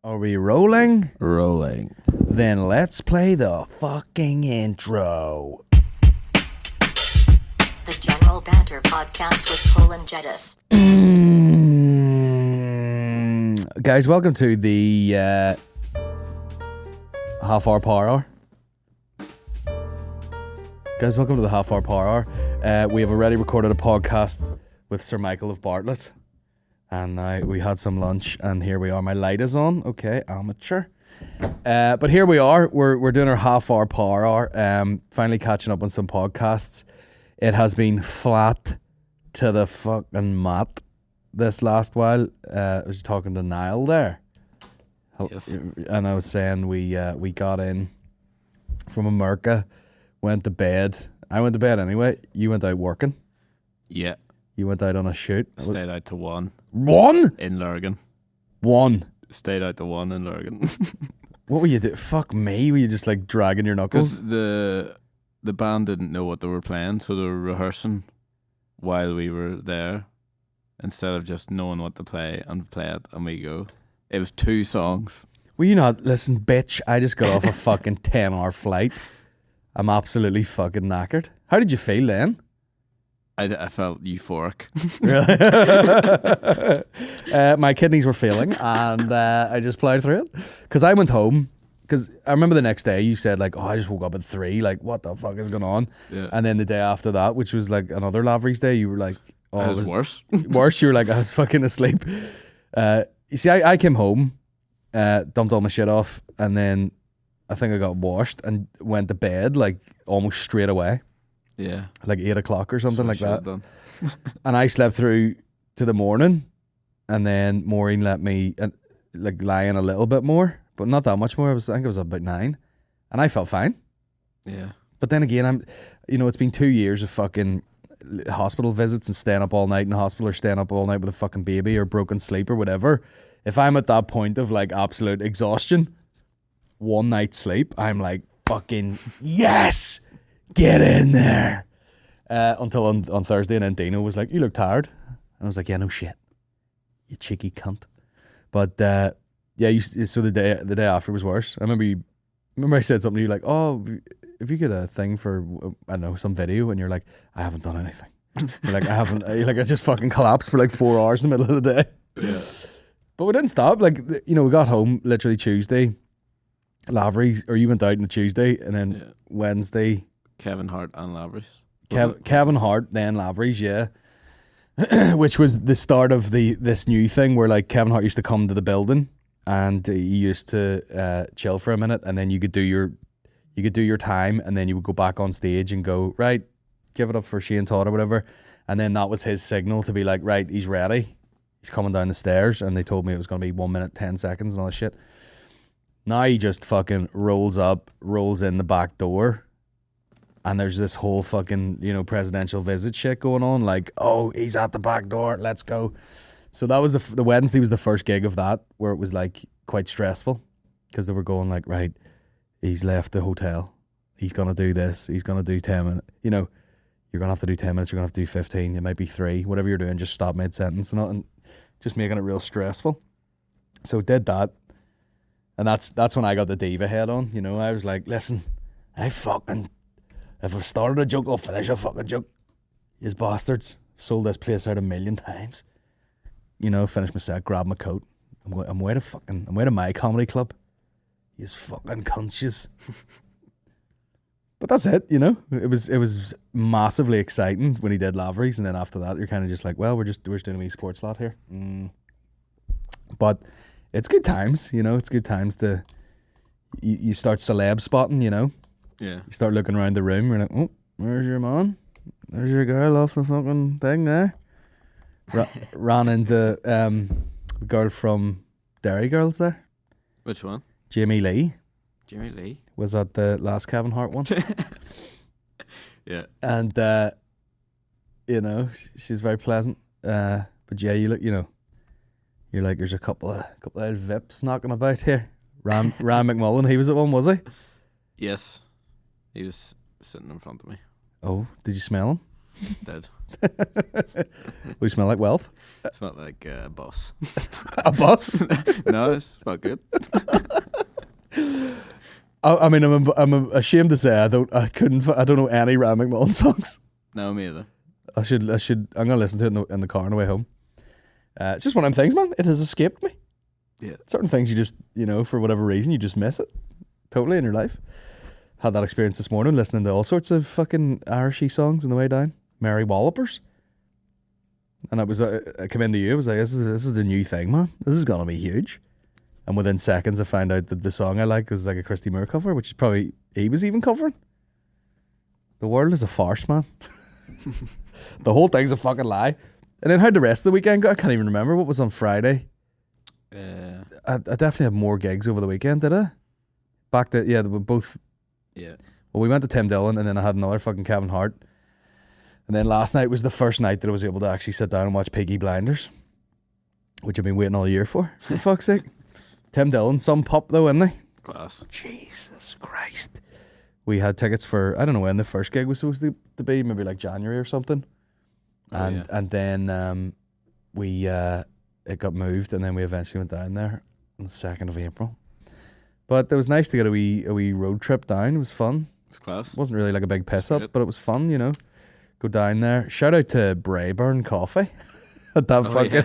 Are we rolling? Rolling. Then let's play the fucking intro. The General Banter Podcast with Poland Jedis. Guys, welcome to the Half Hour Power Hour. Guys, welcome to the Half Hour Power Hour. We have already recorded a podcast with Sir Michael of Bartlett. And we had some lunch, and here we are. My light is on. Okay, amateur. But here we are. We're doing our Half Hour Power Hour. Finally catching up on some podcasts. It has been flat to the fucking mat this last while. I was talking to Niall there. Yes. And I was saying we got in from America, went to bed. I went to bed anyway. You went out working. Yeah. You went out on a shoot. Stayed out to 1. 1? In Lurgan. 1. Stayed out to 1 in Lurgan. What were you doing? Fuck me. Were you just like dragging your knuckles? Because the band didn't know what they were playing, so they were rehearsing while we were there instead of just knowing what to play and play it and we go. It was 2 songs. Were you not? Listen, bitch, I just got off a fucking 10-hour flight. I'm absolutely fucking knackered. How did you feel then? I felt euphoric. Really? My kidneys were failing, and I just plowed through it. Because I went home, because I remember the next day you said like, oh, I just woke up at 3, like what the fuck is going on? Yeah. And then the day after that, which was like another Lavery's day, you were like, oh, It was worse. Worse, you were like, I was fucking asleep. You see, I came home, dumped all my shit off, and then I think I got washed and went to bed like almost straight away. Yeah. Like 8 o'clock or something like that. Done. And I slept through to the morning, and then Maureen let me like lie in a little bit more, but not that much more. I think it was about 9, and I felt fine. Yeah. But then again, it's been 2 years of fucking hospital visits and staying up all night in the hospital, or staying up all night with a fucking baby, or broken sleep or whatever. If I'm at that point of like absolute exhaustion, 1 night's sleep, I'm like fucking yes. Get in there. Until on Thursday, and then Dino was like, you look tired. And I was like, yeah, no shit. You cheeky cunt. But yeah, so the day after was worse. I remember I said something to you like, oh, if you get a thing for, I don't know, some video, and you're like, I haven't done anything. You're like, I haven't, I just fucking collapsed for like 4 hours in the middle of the day. Yeah. But we didn't stop. Like, we got home literally Tuesday. Lavery's, or you went out on the Tuesday, and then Wednesday, Kevin Hart and Lavery's. Kevin Hart, then Lavery's, yeah. Which was the start of this new thing where like Kevin Hart used to come to the building, and he used to chill for a minute, and then you could do your time, and then you would go back on stage and go, right, give it up for Shane Todd or whatever. And then that was his signal to be like, right, he's ready. He's coming down the stairs, and they told me it was going to be 1 minute, 10 seconds and all that shit. Now he just fucking rolls in the back door, and there's this whole fucking, presidential visit shit going on. Like, oh, he's at the back door, let's go. So that was the Wednesday was the first gig of that, where it was like quite stressful, because they were going like, right, he's left the hotel, he's going to do this, he's going to do 10 minutes. You're going to have to do 10 minutes, you're going to have to do 15, it might be 3, whatever you're doing, just stop mid-sentence and just making it real stressful. So did that. And that's when I got the diva head on. I was like, listen, if I've started a joke, I'll finish a fucking joke. Yous bastards. Sold this place out 1,000,000 times. Finish my set, grab my coat. I'm way to my comedy club. Yous fucking conscious. But that's it, It was massively exciting when he did Lavery's, and then after that you're kind of just like, well, we're just doing a wee sports slot here. But it's good times, it's good times to, you start celeb spotting, Yeah. You start looking around the room, you're like, oh, where's your man? There's your girl off the fucking thing there. Ran into the girl from Dairy Girls there. Which one? Jamie Lee. Jamie Lee. Was at the last Kevin Hart one. Yeah. And, she's very pleasant. But yeah, you look, you're like, there's a couple of Vips knocking about here. Ram McMullen, he was at one, was he? Yes. He was sitting in front of me. Oh, did you smell him? Did. We smell like wealth. Smelled like a bus. A bus. No, it smelled good. I mean, I'm ashamed to say I don't know any Ryan McMullen songs. No, me either. I should. I'm gonna listen to it in the car on the way home. It's just one of them things, man. It has escaped me. Yeah. Certain things you just, for whatever reason, you just miss it totally in your life. Had that experience this morning, listening to all sorts of fucking Irishy songs on the way down. Mary Wallopers. And I came into you. I was like, this is the new thing, man. This is gonna be huge. And within seconds, I found out that the song I like was like a Christy Moore cover, which is probably he was even covering. The world is a farce, man. The whole thing's a fucking lie. And then how'd the rest of the weekend go? I can't even remember what was on Friday. I definitely had more gigs over the weekend, did I? They were both. Yeah. Well, we went to Tim Dillon, and then I had another fucking Kevin Hart. And then last night was the first night that I was able to actually sit down and watch Peaky Blinders, which I've been waiting all year for fuck's sake. Tim Dillon, some pup though, isn't he? Class. Jesus Christ. We had tickets for, I don't know when the first gig was supposed to be, maybe like January or something. And then it got moved, and then we eventually went down there on the 2nd of April. But it was nice to get a wee road trip down. It was fun. It's class. It wasn't really like a big piss up, good. but it was fun, Go down there. Shout out to Brayburn Coffee. At that fucking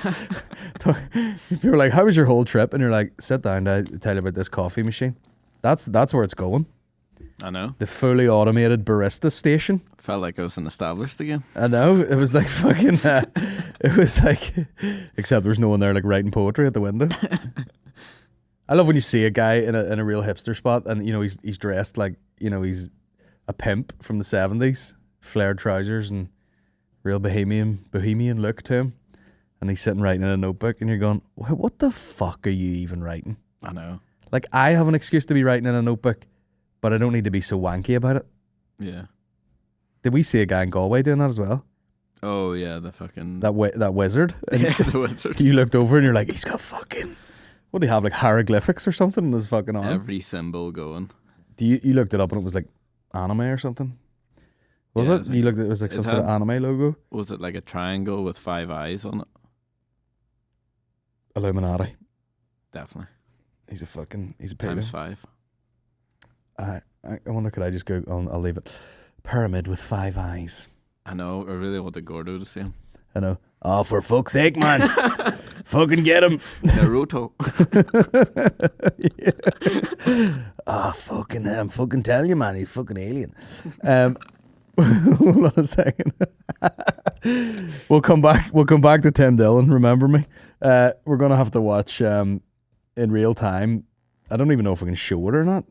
people were like, how was your whole trip? And you're like, sit down to tell you about this coffee machine. That's where it's going. I know. The fully automated barista station. Felt like I was established again. I know. It was like fucking it was like, except there's no one there like writing poetry at the window. I love when you see a guy in a real hipster spot, and he's dressed like he's a pimp from the 70s, flared trousers and real bohemian look to him, and he's sitting writing in a notebook, and you're going, what the fuck are you even writing? I know. Like, I have an excuse to be writing in a notebook, but I don't need to be so wanky about it. Yeah. Did we see a guy in Galway doing that as well? Oh yeah, the fucking that wizard. Yeah, the wizard. You looked over and you're like, he's got fucking, what do you have, like hieroglyphics or something in his fucking arm? Every symbol going. You looked it up and it was like anime or something? Was it? You looked at it was like some sort of anime logo? Was it like a triangle with 5 eyes on it? Illuminati. Definitely. He's a pagan. Times 5. I wonder, could I just go on? I'll leave it. Pyramid with 5 eyes. I know. I really wanted Gordo to see him. I know. Oh, for fuck's sake, man. Fucking get him. Naruto. Yeah. I'm fucking telling you, man. He's fucking alien. Hold on a second. We'll come back to Tim Dillon. Remember me. We're gonna have to watch in real time. I don't even know if we can show it or not.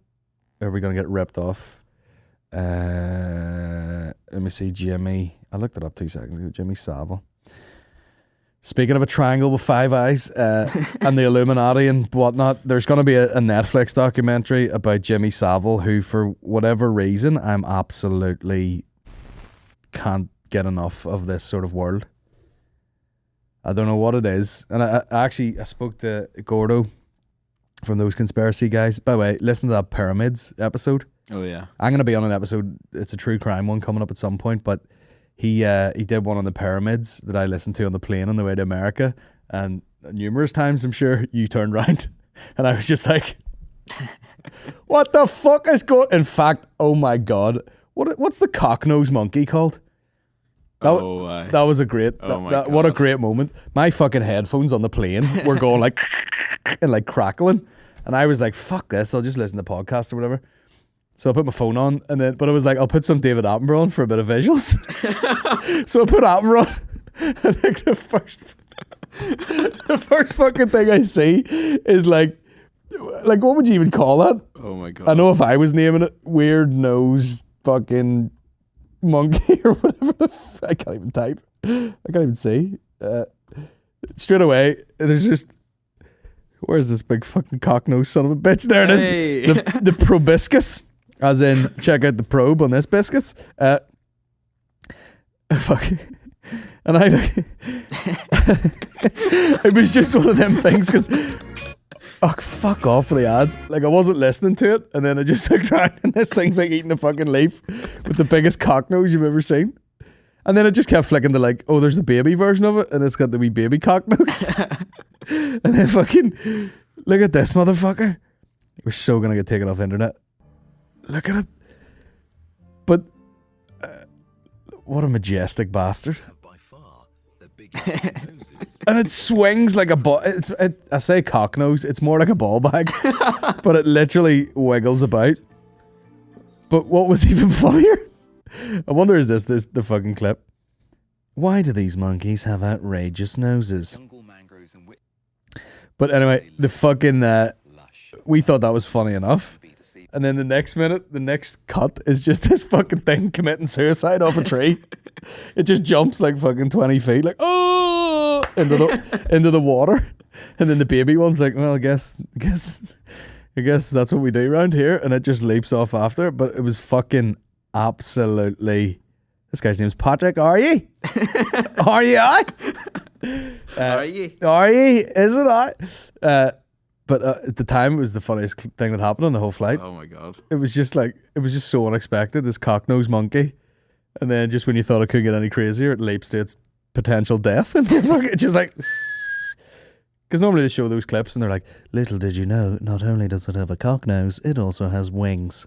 Are we gonna get ripped off? Let me see. Jimmy. I looked it up 2 seconds ago. Jimmy Savile. Speaking of a triangle with 5 eyes and the Illuminati and whatnot, there's going to be a Netflix documentary about Jimmy Savile, who, for whatever reason, I'm absolutely can't get enough of this sort of world. I don't know what it is. And I spoke to Gordo from those conspiracy guys. By the way, listen to that Pyramids episode. Oh, yeah. I'm going to be on an episode. It's a true crime one coming up at some point, but he did one on the pyramids that I listened to on the plane on the way to America, and numerous times I'm sure you turned around and I was just like, what the fuck is going? In fact, oh my god, what's the cocknose monkey called? That was a great what a great moment. My fucking headphones on the plane were going like and like crackling, and I was like, fuck this, I'll just listen to the podcast or whatever. So I put my phone on, but I was like, I'll put some David Attenborough on for a bit of visuals. So I put Attenborough on, and like the first fucking thing I see is like what would you even call that? Oh my god! I know if I was naming it, weird nose fucking monkey or whatever I can't even type. I can't even see. Straight away, there's just. Where's this big fucking cocknose son of a bitch? There it is. Hey. The proboscis. As in, check out the probe on this biscuits. Fuck. And it was just one of them things because, fuck off for the ads. Like, I wasn't listening to it, and then I just looked around, and this thing's like eating a fucking leaf with the biggest cock nose you've ever seen. And then it just kept flicking to like, oh, there's the baby version of it, and it's got the wee baby cock nose. And then fucking, look at this motherfucker. We're so gonna get taken off the internet. Look at it. But what a majestic bastard. By far, the biggest noses. And it swings like a ball. I say cock nose. It's more like a ball bag, but it literally wiggles about. But what was even funnier? I wonder, is this the fucking clip? Why do these monkeys have outrageous noses? Jungle mangroves and But anyway, the fucking lush. we thought that was funny enough. And then the next minute, the next cut is just this fucking thing committing suicide off a tree. It just jumps like fucking 20 feet, like, oh, into the water. And then the baby one's like, well, I guess that's what we do around here. And it just leaps off after. But it was fucking absolutely. This guy's name's Patrick. Are you? Are you? Are you? Are you? Is it? But at the time, it was the funniest thing that happened on the whole flight. Oh my god. It was just so unexpected, this cock-nosed monkey. And then just when you thought it could get any crazier, it leaps to its potential death. And it's just like... Because normally they show those clips and they're like, little did you know, not only does it have a cock nose, it also has wings.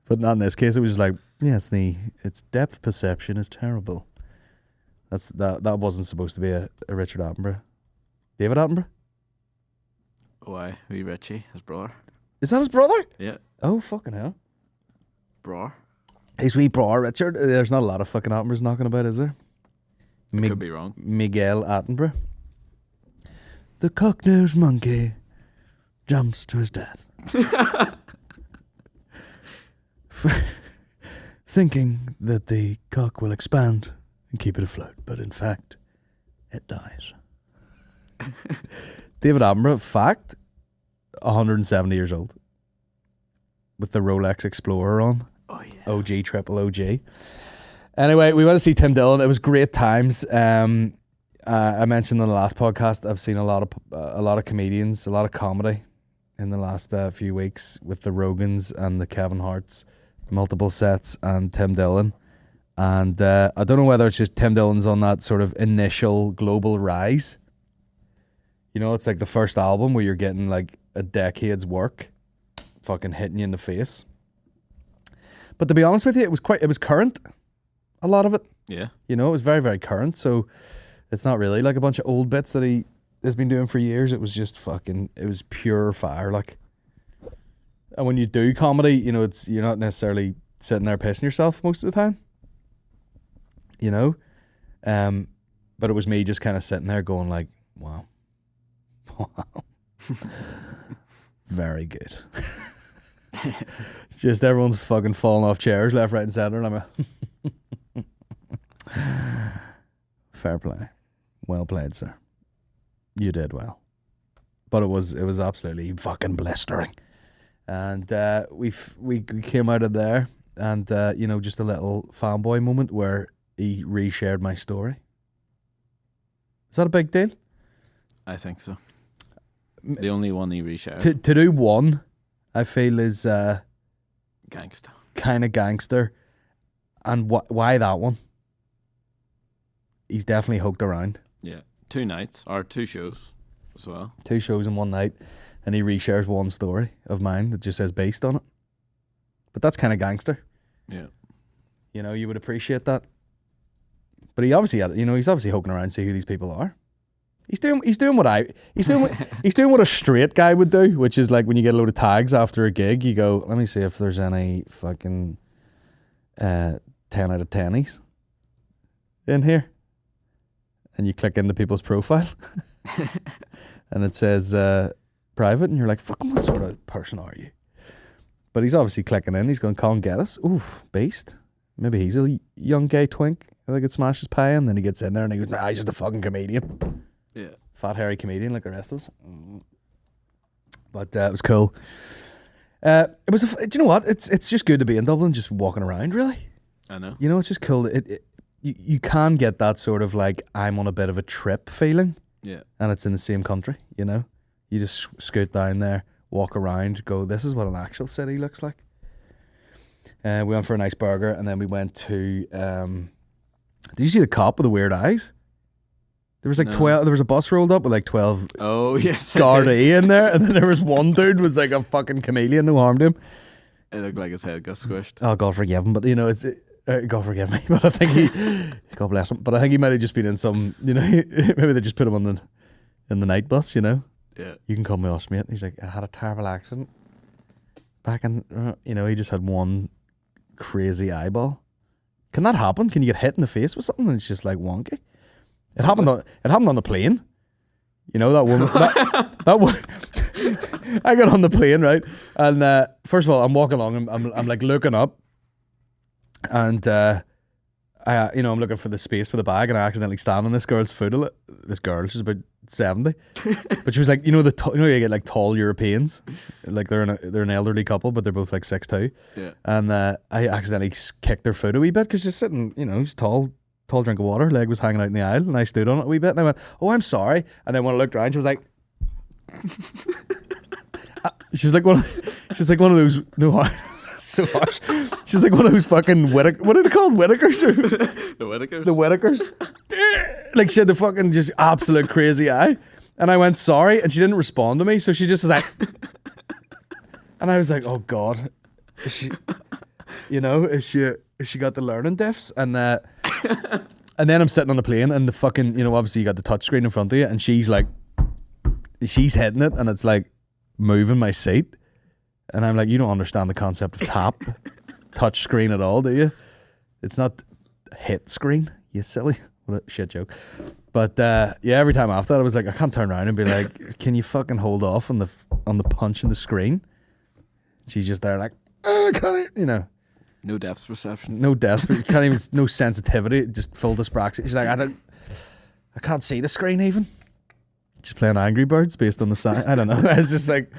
But not in this case. It was just like, yes, its depth perception is terrible. That wasn't supposed to be a Richard Attenborough. David Attenborough? Why? Wee Richie, his brother. Is that his brother? Yeah. Oh, fucking hell. Brother. His wee brother, Richard. There's not a lot of fucking Attenboroughs knocking about, is there? Could be wrong. Miguel Attenborough. The cock-nosed monkey jumps to his death. Thinking that the cock will expand and keep it afloat, but in fact, it dies. David Attenborough, fact, 170 years old, with the Rolex Explorer on. Oh yeah. OG, triple OG. Anyway, we went to see Tim Dillon. It was great times. I mentioned on the last podcast, I've seen a lot of comedians, a lot of comedy in the last few weeks with the Rogans and the Kevin Harts, multiple sets, and Tim Dillon. And I don't know whether it's just Tim Dillon's on that sort of initial global rise. You know, it's like the first album where you're getting like a decade's work fucking hitting you in the face. But to be honest with you, it was current. A lot of it. Yeah. You know, it was very, very current. So it's not really like a bunch of old bits that he has been doing for years. It was just it was pure fire. Like, and when you do comedy, you know, you're not necessarily sitting there pissing yourself most of the time. You know? But it was me just kind of sitting there going like, wow. Wow. Very good. Just everyone's fucking falling off chairs left, right and centre, and fair play. Well played, sir. You did well. But it was absolutely fucking blistering. And we came out of there and you know, just a little fanboy moment where he reshared my story. Is that a big deal? I think so. The only one he reshared. To do one, I feel is Gangsta. kind of gangster. And why that one? He's definitely hooked around. Yeah. 2 nights or 2 shows as well. 2 shows in one night, and he reshares one story of mine that just says based on it. But that's kind of gangster. Yeah. You know, you would appreciate that. But he's obviously hooking around to see who these people are. He's doing what a straight guy would do, which is like when you get a load of tags after a gig, you go, let me see if there's any fucking 10 out of 10s in here. And you click into people's profile and it says private, and you're like, fucking what sort of person are you? But he's obviously clicking in. He's going, Colin Geddes. Ooh, based. Maybe he's a young gay twink that could smash his pie, and then he gets in there and he goes, nah, he's just a fucking comedian. Yeah. Fat, hairy comedian like the rest of us. But it was cool. Do you know what? It's just good to be in Dublin, just walking around, really. I know. You know, it's just cool. You can get that sort of like, I'm on a bit of a trip feeling. Yeah. And it's in the same country, you know? You just scoot down there, walk around, go, this is what an actual city looks like. We went for a nice burger, and then we went to Did you see the cop with the weird eyes? There was like No. 12. There was a bus rolled up with like 12 Oh yes, I did. Gardaí in there, and then there was one dude was like a fucking chameleon, no harm to him. It looked like his head got squished. Oh, God forgive him, but you know it's. God forgive me, but I think he, God bless him, but I think he might have just been in some, you know, maybe they just put him on in the night bus, you know. Yeah. You can call me us, mate. He's like, I had a terrible accident back in, you know, he just had one crazy eyeball. Can that happen? Can you get hit in the face with something and it's just like wonky? It happened on the plane. You know, that woman, that one. I got on the plane, right? And first of all, I'm walking along, I'm like looking up. And I'm looking for the space for the bag, and I accidentally stand on this girl's foot. This girl, she's about 70, but she was like, you know, you get like tall Europeans, like they're an elderly couple, but they're both like 6'2". Yeah. And I accidentally kicked their foot a wee bit because she's sitting, you know, she's tall drink of water, leg was hanging out in the aisle, and I stood on it a wee bit, and I went, "Oh, I'm sorry." And then when I looked around, she was like. She's like one of those so harsh. She's like one of those fucking what are they called? Whitakers? The Whitakers? The Whitakers. Like she had the fucking just absolute crazy eye. And I went sorry, and she didn't respond to me, so she just was like and I was like, oh God. Is she got the learning diffs? And then I'm sitting on the plane, and the fucking, you know, obviously you got the touch screen in front of you, and she's hitting it, and it's like moving my seat. And I'm like, you don't understand the concept of touch screen at all, do you? It's not hit screen, you silly. What a shit joke. But every time after that, I was like, I can't turn around and be like, can you fucking hold off on the punch in the screen? She's just there like, can't you know? No depth perception. No depth, but can't even, no sensitivity, just full dyspraxia. She's like, I can't see the screen even. She's playing Angry Birds based on the sign. I don't know. It's just like,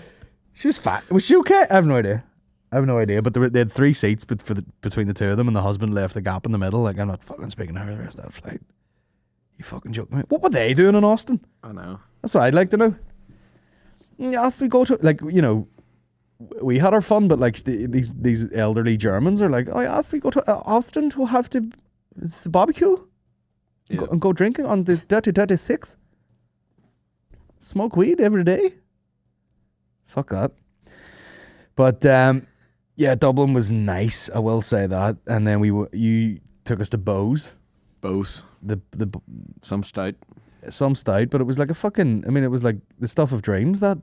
she was fat. Was she okay? I have no idea. But they had 3 seats between the two of them, and the husband left a gap in the middle. Like, I'm not fucking speaking to her the rest of that flight. You fucking joking me? What were they doing in Austin? I know. That's what I'd like to know. As we go to, like, you know, we had our fun, but like these elderly Germans are like, oh, yeah, as we go to Austin to have it's the barbecue and go drinking on the dirty 6. Smoke weed every day. Fuck that. But Dublin was nice. I will say that. And then you took us to Bose. Bose. The Some stout. some stout, but it was like a fucking. I mean, it was like the stuff of dreams. That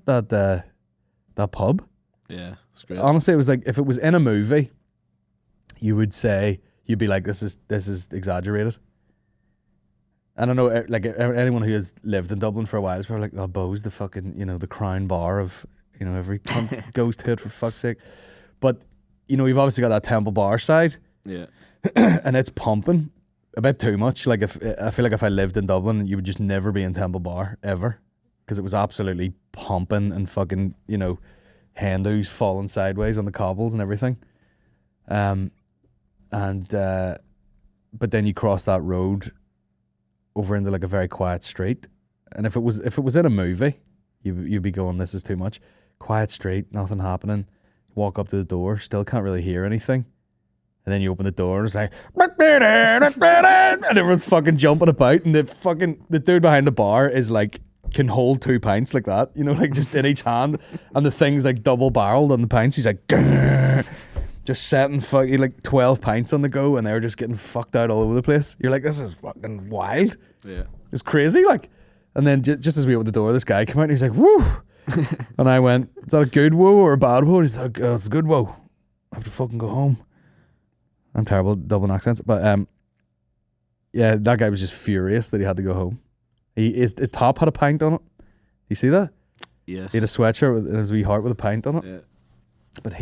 pub. Yeah, it's great. Honestly, it was like if it was in a movie, you'd be like, this is exaggerated. And I know, like, anyone who has lived in Dublin for a while is probably like, oh, Bose, the fucking, you know, the crown bar of, you know, every cunt goes to it, for fuck's sake. But, you know, you've obviously got that Temple Bar side, Yeah. and it's pumping a bit too much. Like, I feel like if I lived in Dublin, you would just never be in Temple Bar, ever. Because it was absolutely pumping and fucking, you know, Hindus falling sideways on the cobbles and everything. But then you cross that road over into like a very quiet street, and if it was in a movie, you'd be going, this is too much. Quiet street, nothing happening. Walk up to the door, still can't really hear anything, and then you open the door and it's like, and everyone's fucking jumping about, and the dude behind the bar is like, can hold 2 pints like that, you know, like just in each hand, and the thing's like double barreled on the pints. He's like, grrr, just setting like 12 pints on the go, and they're just getting fucked out all over the place. You're like, this is fucking wild. Yeah. It's crazy, like. And then just as we opened the door, this guy came out and he's like, woo. And I went, is that a good woo or a bad woo? And he's like, oh, it's a good woo. I have to fucking go home. I'm terrible at Dublin accents, but yeah, that guy was just furious that he had to go home. His top had a pint on it. You see that? Yes. He had a sweatshirt with his wee heart with a pint on it. Yeah. But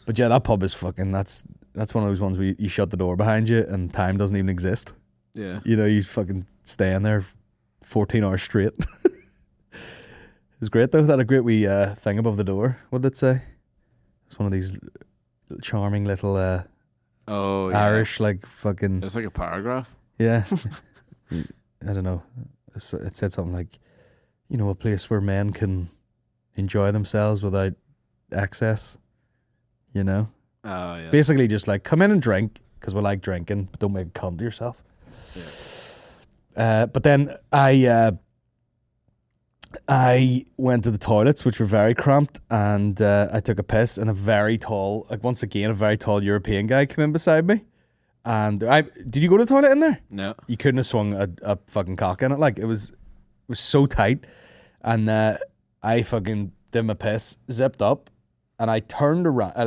but yeah, that pub is fucking. That's one of those ones where you shut the door behind you and time doesn't even exist. Yeah. You know, you fucking stay in there 14 hours straight. It was great though. That had a great wee thing above the door. What did it say? It's one of these charming little Oh, yeah. Irish like fucking. It's like a paragraph. Yeah. I don't know. It said something like, you know, a place where men can enjoy themselves without excess. You know, Oh, yeah. basically just like come in and drink, because we like drinking, but don't make a cunt of yourself. But then I went to the toilets, which were very cramped, and I took a piss, and a very tall European guy came in beside me. And did you go to the toilet in there? No. You couldn't have swung a fucking cock in it. Like, it was so tight. And I fucking did my piss, zipped up, and I turned around. I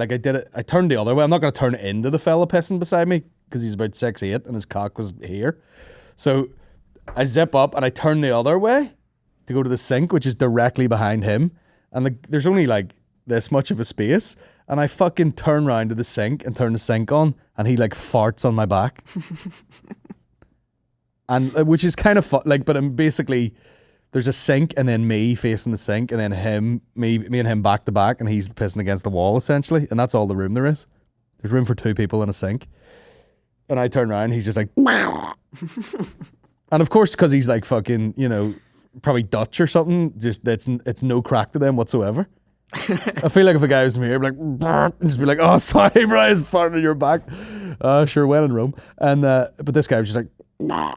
turned the other way. I'm not going to turn into the fella pissing beside me because he's about 6'8" and his cock was here. So I zip up and I turn the other way to go to the sink, which is directly behind him. And there's only like this much of a space. And I fucking turn around to the sink and turn the sink on, and he like farts on my back. And which is kind of fun, like, but I'm basically, there's a sink and then me facing the sink and then me and him back to back, and he's pissing against the wall essentially. And that's all the room there is. There's room for 2 people in a sink. And I turn around, he's just like, and of course, because he's like fucking, you know, probably Dutch or something, just it's no crack to them whatsoever. I feel like if a guy was from here, I'd be like, just be like, oh, sorry, bro, I was farting on your back. Sure, when in Rome. And but this guy was just like,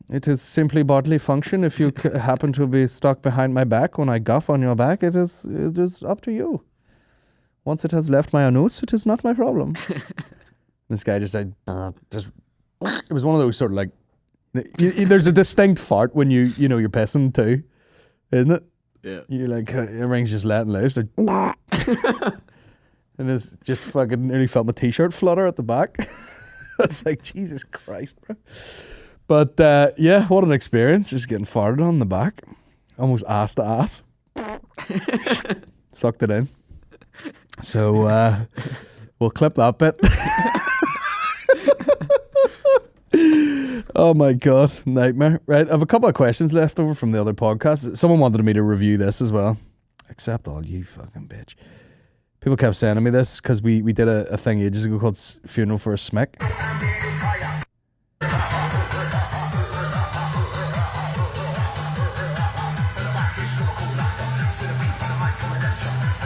it is simply bodily function. If you happen to be stuck behind my back when I guff on your back, it is up to you. Once it has left my anus, it is not my problem. This guy just like, it was one of those sort of like, there's a distinct fart when you're pissing too, isn't it? Yeah. You're like, everything's just letting loose. Like, and it's just fucking nearly felt my t-shirt flutter at the back. It's like, Jesus Christ, bro. But yeah, what an experience, just getting farted on the back. Almost ass to ass. Sucked it in. So we'll clip that bit. Oh my God, nightmare. Right, I have a couple of questions left over from the other podcast. Someone wanted me to review this as well. Except all you fucking bitch. People kept sending me this because we did a thing ages ago called Funeral for a Smick.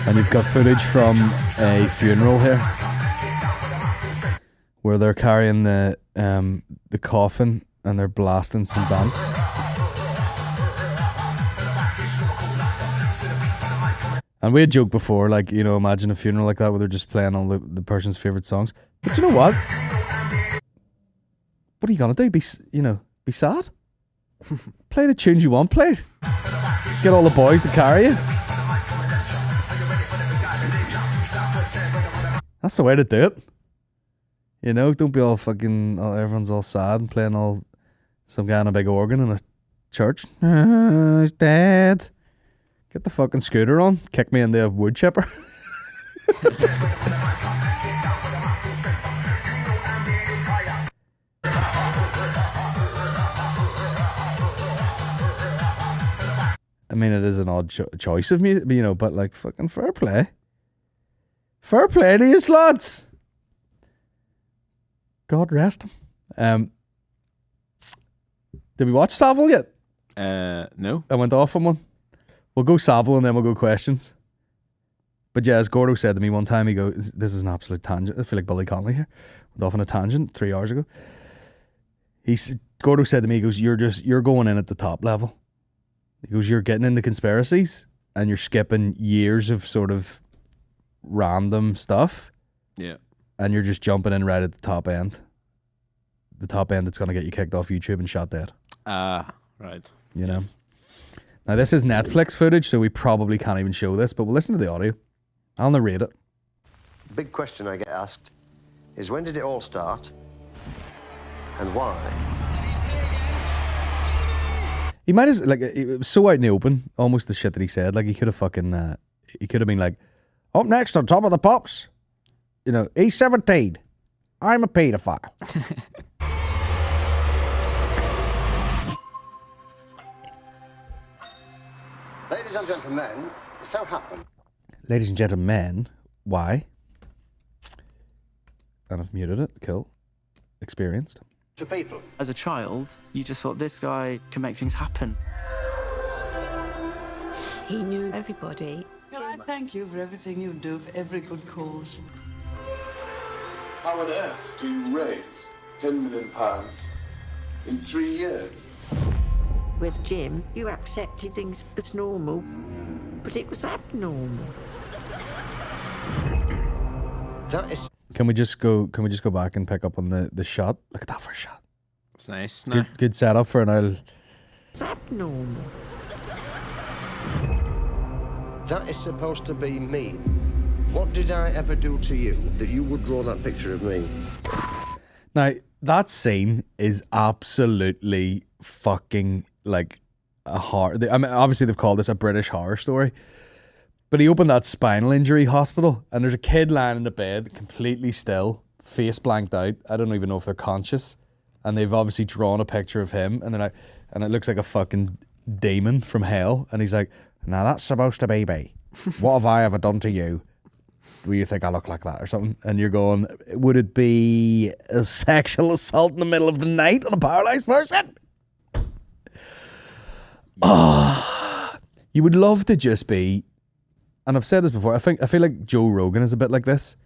And you've got footage from a funeral here where they're carrying the coffin and they're blasting some dance. And we had joked before, like, you know, imagine a funeral like that where they're just playing all the person's favourite songs. But you know what? What are you gonna do? Be sad? Play the tunes you want played. Get all the boys to carry you. That's the way to do it. You know, don't be all fucking, everyone's all sad and playing all some guy on a big organ in a church. He's dead. Get the fucking scooter on. Kick me into a wood chipper. I mean, it is an odd choice of music, you know, but like, fucking fair play. Fair play to you, lads. God rest him. Did we watch Savile yet? No. I went off on one. We'll go Savile and then we'll go questions. But yeah, as Gordo said to me one time, he goes, this is an absolute tangent. I feel like Billy Connolly here. Went off on a tangent 3 hours ago. Gordo said to me, he goes, you're going in at the top level. He goes, you're getting into conspiracies and you're skipping years of sort of random stuff. Yeah. And you're just jumping in right at the top end. The top end that's going to get you kicked off YouTube and shot dead. Right. You know? Now, this is Netflix footage, so we probably can't even show this, but we'll listen to the audio. I'll narrate it. Big question I get asked is, when did it all start? And why? He might have, like, it was so out in the open, almost the shit that he said. Like, he could have fucking, he could have been like, up next on Top of the Pops, you know, he's 17. I'm a paedophile. Ladies and gentlemen, it so happened. Ladies and gentlemen, why? And I've muted it. Cool. Experienced. To people. As a child, you just thought, this guy can make things happen. He knew everybody. Well, I thank you for everything you do, for every good cause. How on earth do you raise £10 million in 3 years? With Jim, you accepted things as normal, but it was abnormal. That is Can we just go back and pick up on the shot? Look at that first shot. It's nice. Good setup for an owl. It's abnormal. that is supposed to be me. What did I ever do to you that you would draw that picture of me? Now, that scene is absolutely fucking like a horror. I mean, obviously they've called this a British horror story, but he opened that spinal injury hospital and there's a kid lying in the bed, completely still, face blanked out. I don't even know if they're conscious. And they've obviously drawn a picture of him and and it looks like a fucking demon from hell. And he's like, now that's supposed to be me. What have I ever done to you? Do you think I look like that or something? And you're going, would it be a sexual assault in the middle of the night on a paralyzed person? Oh, you would love to just be, and I've said this before, I feel like Joe Rogan is a bit like this,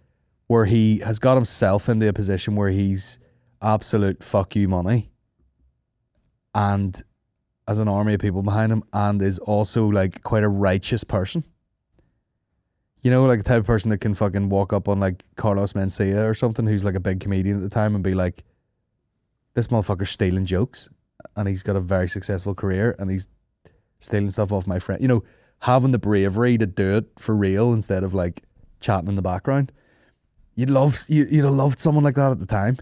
where he has got himself into a position where he's absolute fuck you money and has an army of people behind him and is also like quite a righteous person. You know, like the type of person that can fucking walk up on like Carlos Mencia or something, who's like a big comedian at the time, and be like, this motherfucker's stealing jokes and he's got a very successful career and he's stealing stuff off my friend. You know, having the bravery to do it for real instead of like chatting in the background. You'd have loved someone like that at the time.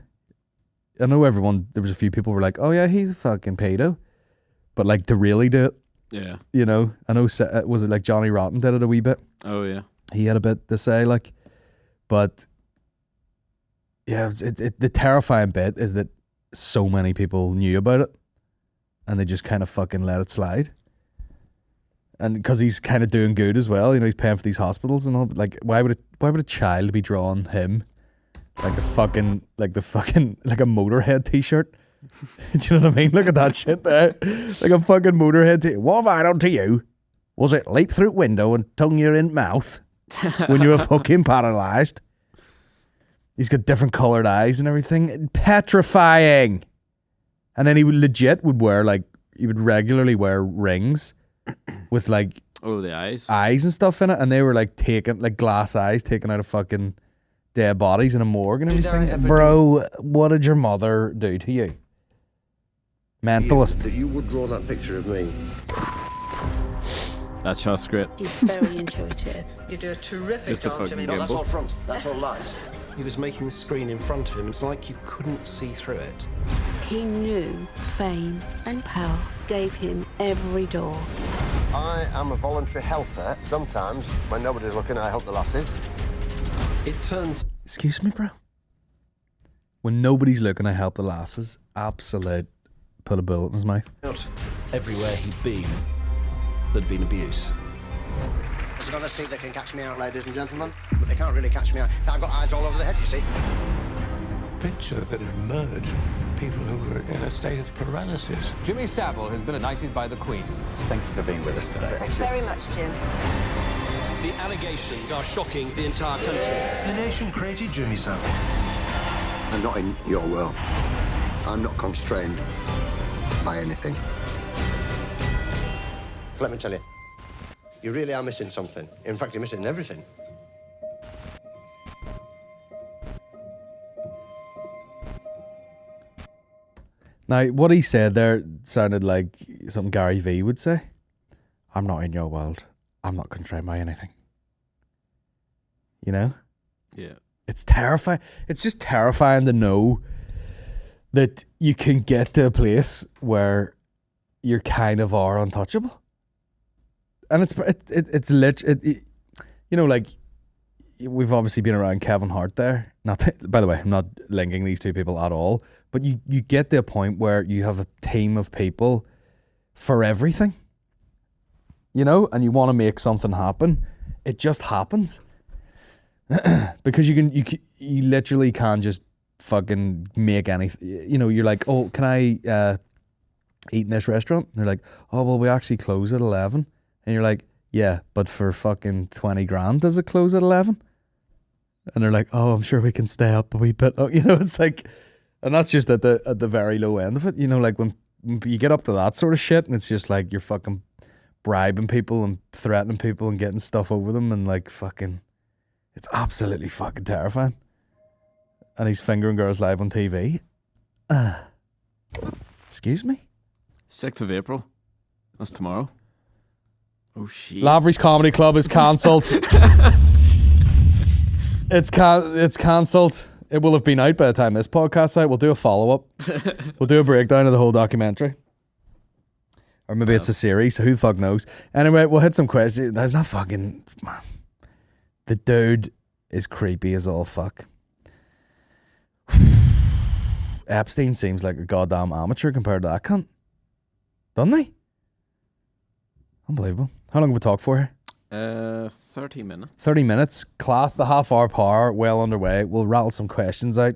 I know there was a few people who were like, oh yeah, he's a fucking pedo. But like to really do it. Yeah. You know, I know, was it like Johnny Rotten did it a wee bit? Oh yeah. He had a bit to say, like, but yeah, the terrifying bit is that so many people knew about it and they just kind of fucking let it slide. And because he's kind of doing good as well, you know, he's paying for these hospitals and all. But like, why would a child be drawing him like a Motorhead t-shirt? Do you know what I mean? Look at that shit there, like a fucking Motorhead. What have I done to you? Was it leap through window and tongue your in mouth when you were fucking paralyzed? He's got different colored eyes and everything. Petrifying. And then he would regularly wear rings with like the eyes and stuff in it, and they were like taken, like glass eyes taken out of fucking dead bodies in a morgue and everything. Bro, what did your mother do to you? Mentalist. That you would draw that picture of me. That shot's great. He's very intuitive. You do a terrific job, Jimmy. No, that's all front. That's all lies. He was making the screen in front of him. It's like you couldn't see through it. He knew fame and power gave him every door. I am a voluntary helper. Sometimes, when nobody's looking, I help the lasses. It turns... Excuse me, bro? When nobody's looking, I help the lasses. Absolute. Put a bullet in his mouth. Not everywhere he'd been, there'd been abuse. There's another seat that can catch me out, ladies and gentlemen. But they can't really catch me out. I've got eyes all over the head, you see. Picture that emerged. People who were in a state of paralysis. Jimmy Savile has been knighted by the Queen. Thank you for being with us today. Thanks very much, Jim. The allegations are shocking the entire country. The nation created Jimmy Savile. I'm not in your world. I'm not constrained by anything. Let me tell you, you really are missing something. In fact, you're missing everything. Now, what he said there sounded like something Gary Vee would say. I'm not in your world. I'm not constrained by anything. You know? Yeah. It's terrifying. It's just terrifying to know that you can get to a place where you kind of are untouchable. And it's you know, like, we've obviously been around Kevin Hart there. By the way, I'm not linking these two people at all, but you get to a point where you have a team of people for everything, you know, and you want to make something happen. It just happens because you literally can just fucking make anything. You know, you're like, oh, can I eat in this restaurant? And they're like, oh, well, we actually close at 11. And you're like, yeah, but for fucking 20 grand does it close at 11? And they're like, oh, I'm sure we can stay up a wee bit. Oh, it's like, and that's just at the very low end of it. Like when you get up to that sort of shit, and it's just like you're fucking bribing people and threatening people and getting stuff over them, and like fucking, it's absolutely fucking terrifying. And he's fingering girls live on TV. Excuse me? 6th of April. That's tomorrow. Oh shit. Lavery's Comedy Club is cancelled. It's cancelled. It will have been out by the time this podcast's out. We'll do a follow-up. We'll do a breakdown of the whole documentary. Or maybe it's a series. Who the fuck knows? Anyway, we'll hit some questions. That's not fucking... Man. The dude is creepy as all fuck. Epstein seems like a goddamn amateur compared to that cunt. Doesn't he? Unbelievable. How long have we talked for here? 30 minutes. 30 minutes. Class the half-hour power. Well underway. We'll rattle some questions out.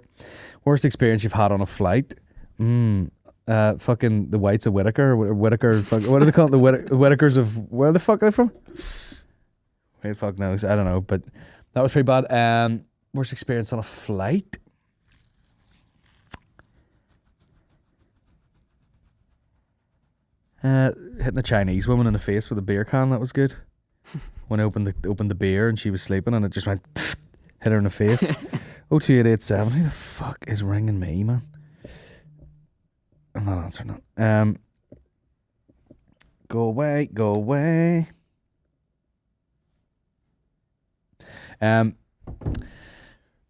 Worst experience you've had on a flight? Fucking the Whites of Whitaker. Whitaker. What are they called? The Whitakers of... Where the fuck are they from? Who the fuck knows? I don't know. But that was pretty bad. Worst experience on a flight? Hitting a Chinese woman in the face with a beer can. That was good. When I opened the beer and she was sleeping and it just went hit her in the face. 02887. Who the fuck is ringing me, man? I'm not answering that. Go away. Bad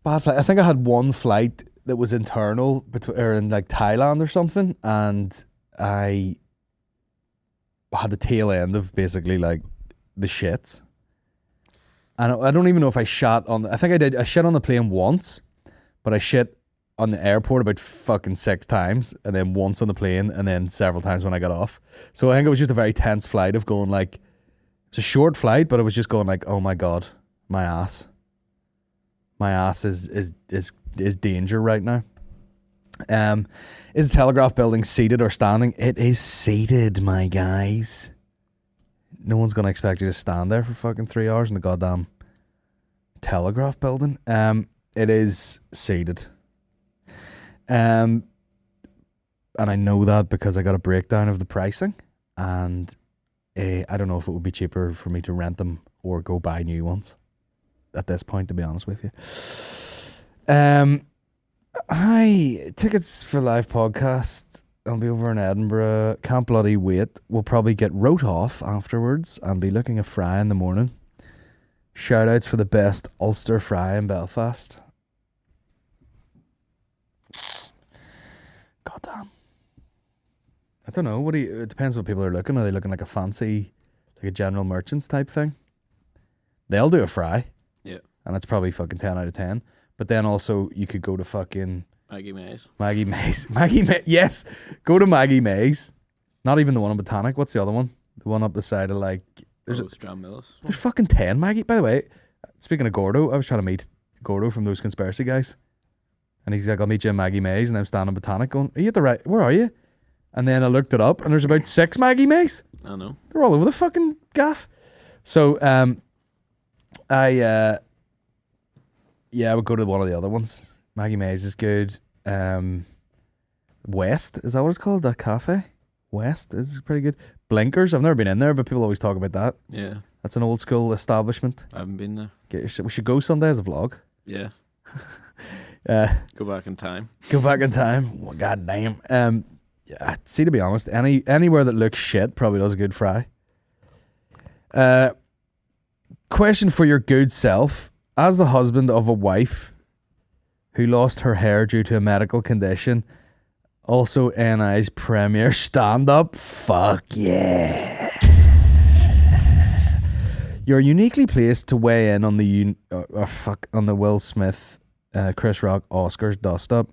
flight. I think I had one flight that was internal or in like Thailand or something, and I had the tail end of basically like the shits. And I don't even know if I shot on... I think I did. I shit on the plane once, but I shit on the airport about fucking 6 times, and then once on the plane, and then several times when I got off. So I think it was just a very tense flight of going like... It's a short flight, but I was just going like, oh my God, my ass. My ass is danger right now. Is the Telegraph building seated or standing? It is seated, my guys. No one's going to expect you to stand there for fucking 3 hours in the goddamn Telegraph building. It is seated. And I know that because I got a breakdown of the pricing, and I don't know if it would be cheaper for me to rent them or go buy new ones at this point, to be honest with you. Hi, tickets for live podcast. I'll be over in Edinburgh. Can't bloody wait. We'll probably get wrote off afterwards and be looking a fry in the morning. Shout outs for the best Ulster fry in Belfast. Goddamn. I don't know. It depends what people are looking. Are they looking like a fancy, like a general merchants type thing? They'll do a fry. Yeah. And it's probably fucking 10 out of 10. But then also you could go to fucking... Maggie Mays. Yes. Go to Maggie Mays. Not even the one in Botanic. What's the other one? The one up the side of like... There's Stranmillis. There's fucking 10 Maggie. By the way, speaking of Gordo, I was trying to meet Gordo from those conspiracy guys. And he's like, I'll meet you in Maggie Mays. And I'm standing in Botanic going, are you at the right... Where are you? And then I looked it up and there's about 6 Maggie Mays. I know. They're all over the fucking gaff. So, I would go to one of the other ones. Maggie Mays is good. West, is that what it's called? That cafe? West is pretty good. Blinkers, I've never been in there, but people always talk about that. Yeah. That's an old school establishment. I haven't been there. We should go someday as a vlog. Yeah. Go back in time. Go back in time. Well, God damn. Yeah, see, to be honest, anywhere that looks shit probably does a good fry. Question for your good self. As the husband of a wife who lost her hair due to a medical condition, also NI's premier stand-up, fuck yeah. You're uniquely placed to weigh in on the Will Smith, Chris Rock Oscars dust-up.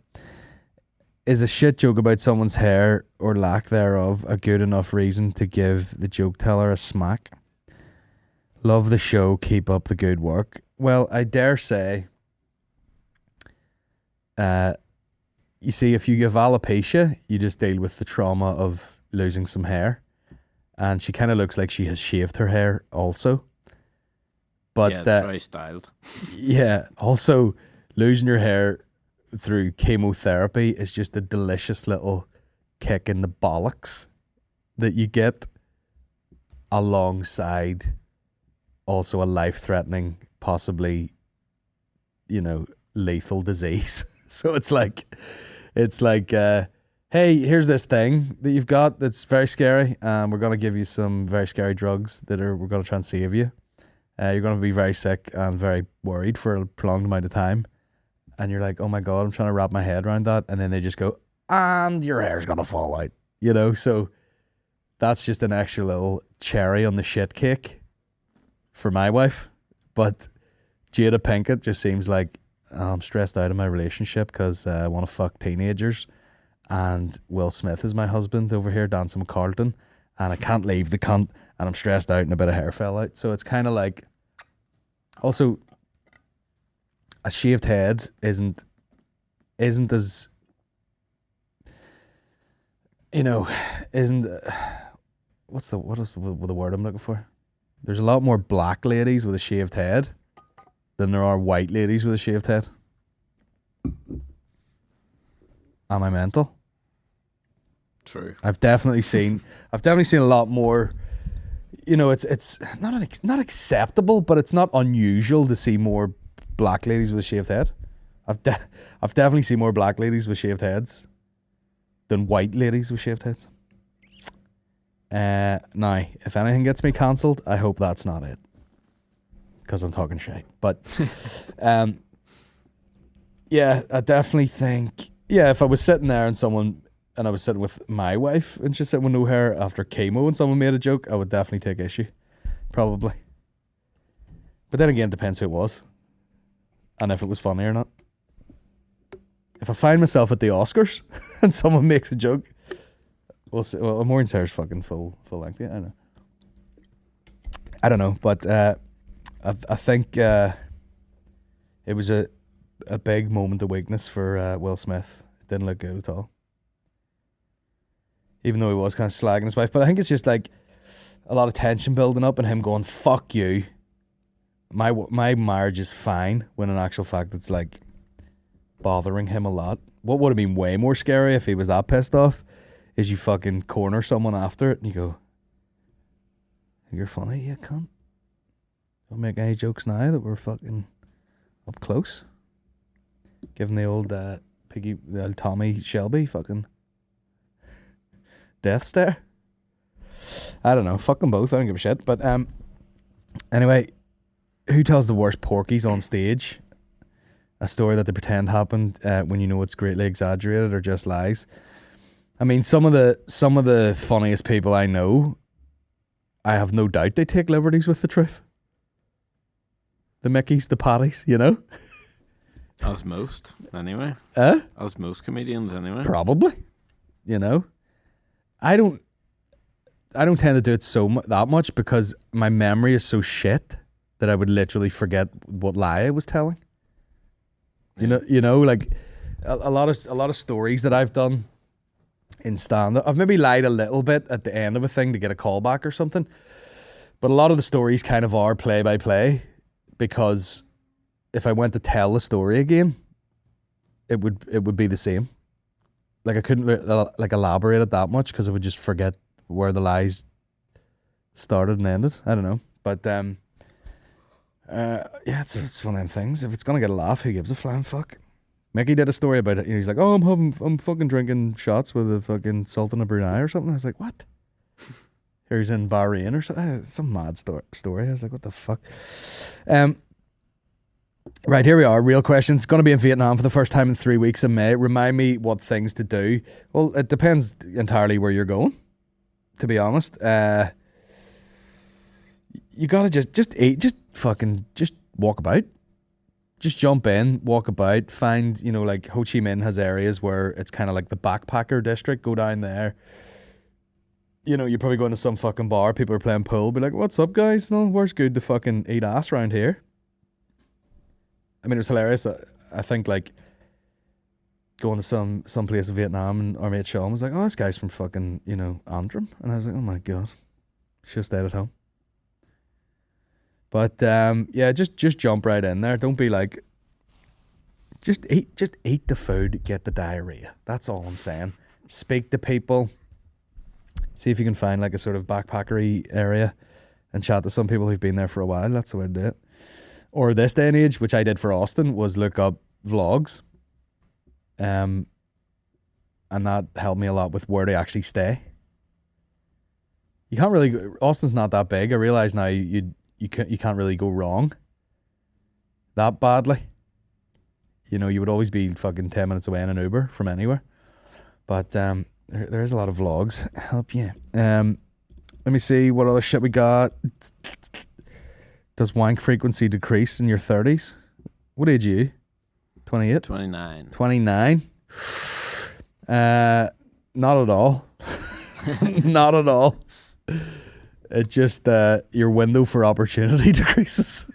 Is a shit joke about someone's hair or lack thereof a good enough reason to give the joke teller a smack? Love the show. Keep up the good work. Well, I dare say, you see, if you give alopecia, you just deal with the trauma of losing some hair. And she kind of looks like she has shaved her hair also. But yeah, it's very styled. Yeah. Also, losing your hair through chemotherapy is just a delicious little kick in the bollocks that you get alongside also a life-threatening, possibly, lethal disease. So it's like, hey, here's this thing that you've got that's very scary. We're going to give you some very scary drugs we're going to try and save you. You're going to be very sick and very worried for a prolonged amount of time. And you're like, oh my God, I'm trying to wrap my head around that. And then they just go, and your hair's going to fall out. So that's just an extra little cherry on the shit cake for my wife. But Jada Pinkett just seems like, I'm stressed out in my relationship because I want to fuck teenagers. And Will Smith is my husband over here dancing with Carlton. And I can't leave the cunt. And I'm stressed out and a bit of hair fell out. So it's kind of like, also, a shaved head isn't as, what is the word I'm looking for? There's a lot more black ladies with a shaved head than there are white ladies with a shaved head. Am I mental? True. I've definitely seen a lot more. It's not acceptable, but it's not unusual to see more black ladies with a shaved head. I've definitely seen more black ladies with shaved heads than white ladies with shaved heads. Now, if anything gets me cancelled, I hope that's not it, because I'm talking shit. But yeah, I definitely think, if I was sitting there and I was sitting with my wife and she's sitting with no hair after chemo and someone made a joke, I would definitely take issue. Probably. But then again, it depends who it was and if it was funny or not. If I find myself at the Oscars and someone makes a joke, we'll see. Well, Maureen's hair is fucking full length. Yeah, I don't know. But I think it was a big moment of weakness for Will Smith. It didn't look good at all. Even though he was kind of slagging his wife. But I think it's just like a lot of tension building up and him going, fuck you. My marriage is fine, when in actual fact it's like bothering him a lot. What would have been way more scary if he was that pissed off is you fucking corner someone after it and you go, you're funny, you cunt. Don't make any jokes now that we're fucking up close. Give him the old the old Tommy Shelby fucking death stare. I don't know. Fuck them both. I don't give a shit. But anyway, who tells the worst porkies on stage? A story that they pretend happened when you know it's greatly exaggerated or just lies. I mean, some of the funniest people I know, I have no doubt they take liberties with the truth. The Mickeys, the Patties, As most, anyway. As most comedians, anyway. Probably. I don't tend to do it that much because my memory is so shit that I would literally forget what lie I was telling. Like a lot of stories that I've done in stand-up, I've maybe lied a little bit at the end of a thing to get a callback or something, but a lot of the stories kind of are play by play, because if I went to tell the story again, it would be the same. Like I couldn't elaborate it that much because I would just forget where the lies started and ended. I don't know, but it's one of them things. If it's gonna get a laugh, who gives a flying fuck? Mickey did a story about it. He's like, "Oh, I'm fucking drinking shots with a fucking Sultan of Brunei or something." I was like, "What?" Here he's in Bahrain or something. Some mad story. I was like, "What the fuck?" Right, here we are. Real questions. Going to be in Vietnam for the first time in 3 weeks in May. Remind me what things to do. Well, it depends entirely where you're going, to be honest. You gotta just eat, just walk about. Just jump in, walk about, find, like Ho Chi Minh has areas where it's kind of like the backpacker district. Go down there. You're probably going to some fucking bar. People are playing pool. Be like, what's up, guys? No, where's good to fucking eat ass around here? I mean, it was hilarious. I think, like, going to some place in Vietnam, and our mate Sean was like, oh, this guy's from fucking, Antrim. And I was like, oh my God. Should have stayed at home. But yeah, just jump right in there. Don't be like, just eat the food, get the diarrhea. That's all I'm saying. Speak to people. See if you can find like a sort of backpackery area and chat to some people who've been there for a while. That's the way to do it. Or this day and age, which I did for Austin, was look up vlogs. And that helped me a lot with where to actually stay. You can't really, Austin's not that big. I realize now you can't really go wrong that badly. You know, you would always be fucking 10 minutes away in an Uber from anywhere. But there is a lot of vlogs. Help you. Let me see what other shit we got. Does wank frequency decrease in your 30s? What age are you? 28? 29. 29? Not at all. Not at all. It just, your window for opportunity decreases.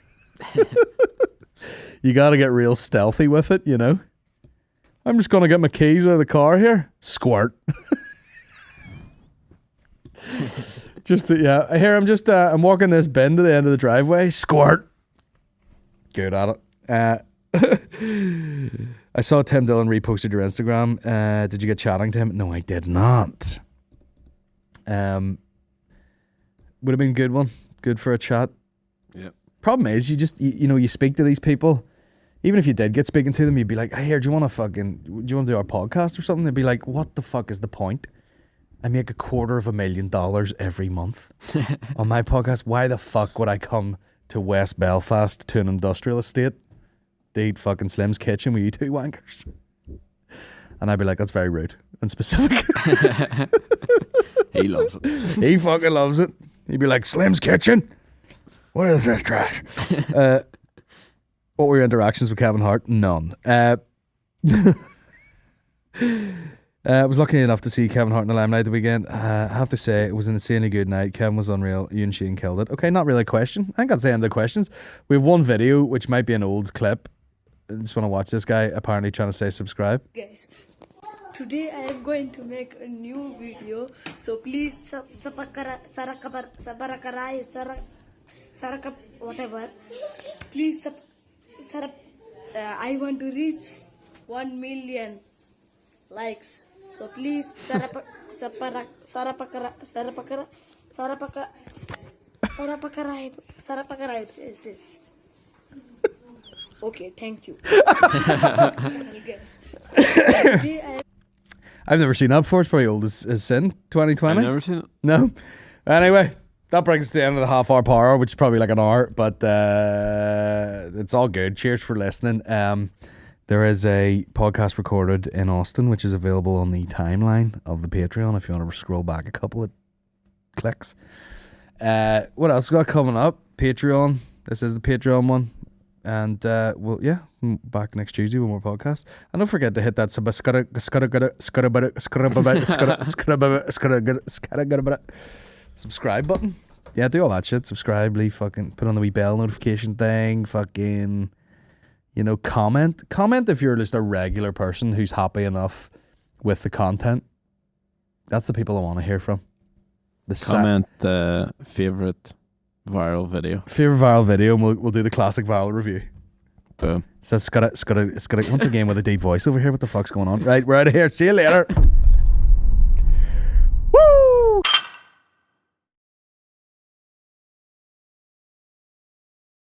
You got to get real stealthy with it, you know? I'm just going to get my keys out of the car here. Squirt. I'm walking this bend to the end of the driveway. Squirt. Good at it. I saw Tim Dillon reposted your Instagram. Did you get chatting to him? No, I did not. Would have been a good one. Good for a chat. Yep. Problem is, you speak to these people. Even if you did get speaking to them, you'd be like, hey, do you want to do our podcast or something? They'd be like, what the fuck is the point? I make $250,000 every month on my podcast. Why the fuck would I come to West Belfast to an industrial estate to eat fucking Slim's Kitchen with you two wankers? And I'd be like, that's very rude and specific. He loves it. He fucking loves it. He'd be like, Slim's Kitchen? What is this trash? What were your interactions with Kevin Hart? None. I was lucky enough to see Kevin Hart in the limelight the weekend. I have to say, it was an insanely good night. Kevin was unreal. You and Shane killed it. Okay, not really a question. I ain't got to say any of the questions. We have one video, which might be an old clip. I just want to watch this guy apparently trying to say subscribe. Guys, today I am going to make a new video. So please, whatever. Please, I want to reach 1 million likes. So please, okay, thank you. I've never seen that before. It's probably old as sin. 2020. I've never seen it. No. Anyway, that brings us to the end of the half-hour power, which is probably like an hour, but it's all good. Cheers for listening. There is a podcast recorded in Austin, which is available on the timeline of the Patreon if you want to scroll back a couple of clicks. What else we got coming up? Patreon. This is the Patreon one. And back next Tuesday with more podcasts. And don't forget to hit that subscribe button. Yeah, do all that shit. Subscribe, leave fucking, put on the wee bell notification thing, fucking, comment. Comment if you're just a regular person who's happy enough with the content. That's the people I want to hear from. Comment favorite viral video. Favorite viral video, and we'll do the classic viral review. Boom. So it's got once again with a deep voice over here. What the fuck's going on? Right, we're out of here. See you later.